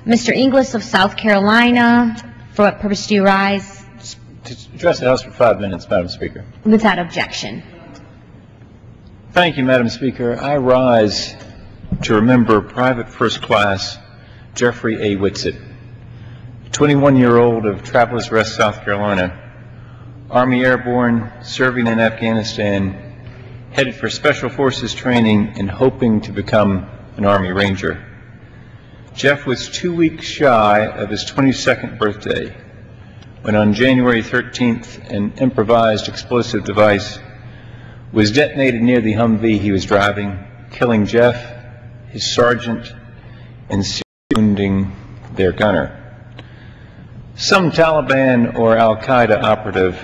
Mr. Inglis of South Carolina, for what purpose do you rise? To address the House for 5 minutes, Madam Speaker. Without objection. Thank you, Madam Speaker. I rise to remember Private First Class Geoffrey A. Whitsitt, 21-year-old of Travelers Rest, South Carolina, Army Airborne, serving in Afghanistan, headed for Special Forces training and hoping to become an Army Ranger. Jeff was 2 weeks shy of his 22nd birthday when on January 13th an improvised explosive device was detonated near the Humvee he was driving, killing Jeff, his sergeant, and wounding their gunner. Some Taliban or Al-Qaeda operative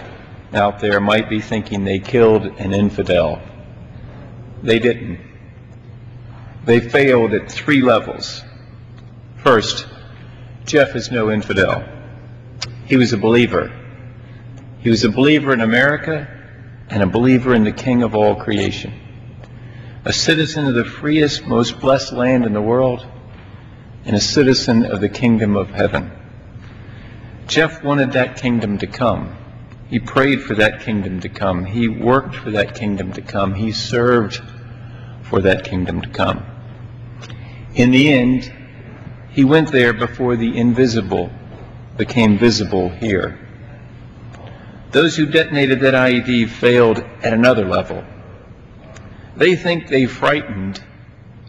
out there might be thinking they killed an infidel. They didn't. They failed at 3 levels. First, Jeff is no infidel. He was a believer. He was a believer in America and a believer in the King of all creation. A citizen of the freest, most blessed land in the world, and a citizen of the kingdom of heaven. Jeff wanted that kingdom to come. He prayed for that kingdom to come. He worked for that kingdom to come. He served for that kingdom to come. In the end, he went there before the invisible became visible here. Those who detonated that IED failed at another level. They think they frightened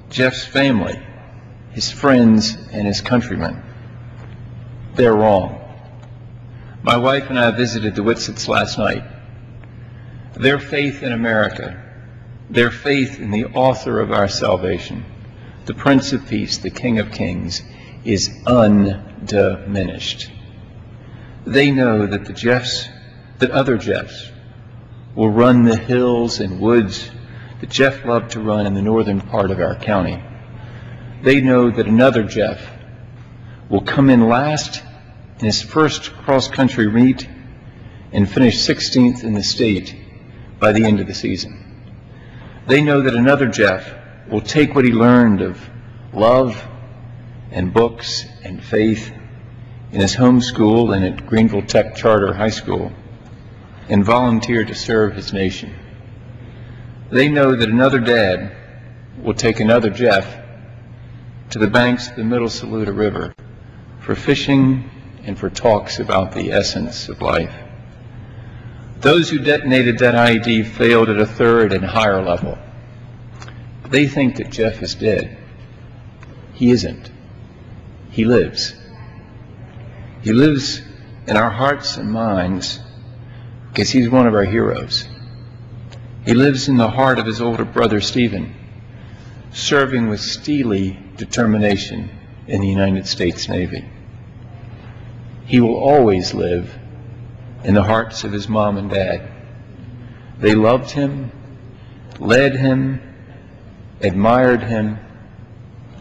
Jeff's family, his friends, and his countrymen. They're wrong. My wife and I visited the Whitsitts last night. Their faith in America, their faith in the author of our salvation, the Prince of Peace, the King of Kings, is undiminished. They know that that other Jeffs will run the hills and woods that Jeff loved to run in the northern part of our county. They know that another Jeff will come in last in his first cross-country meet and finish 16th in the state by the end of the season. They know that another Jeff will take what he learned of love and books and faith in his home school and at Greenville Tech Charter High School and volunteer to serve his nation. They know that another dad will take another Jeff to the banks of the Middle Saluda River for fishing and for talks about the essence of life. Those who detonated that IED failed at a 3rd and higher level. They think that Jeff is dead. He isn't. He lives. He lives in our hearts and minds because he's one of our heroes. He lives in the heart of his older brother, Stephen, serving with steely determination in the United States Navy. He will always live in the hearts of his mom and dad. They loved him, led him, admired him,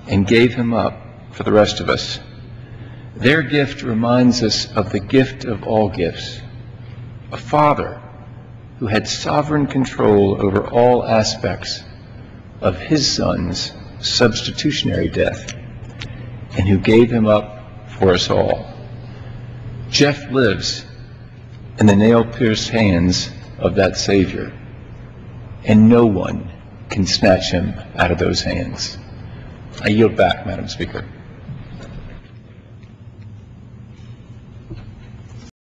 and gave him up for the rest of us. Their gift reminds us of the gift of all gifts, a father who had sovereign control over all aspects of his son's substitutionary death and who gave him up for us all. Jeff lives in the nail-pierced hands of that Savior, and no one can snatch him out of those hands. I yield back, Madam Speaker.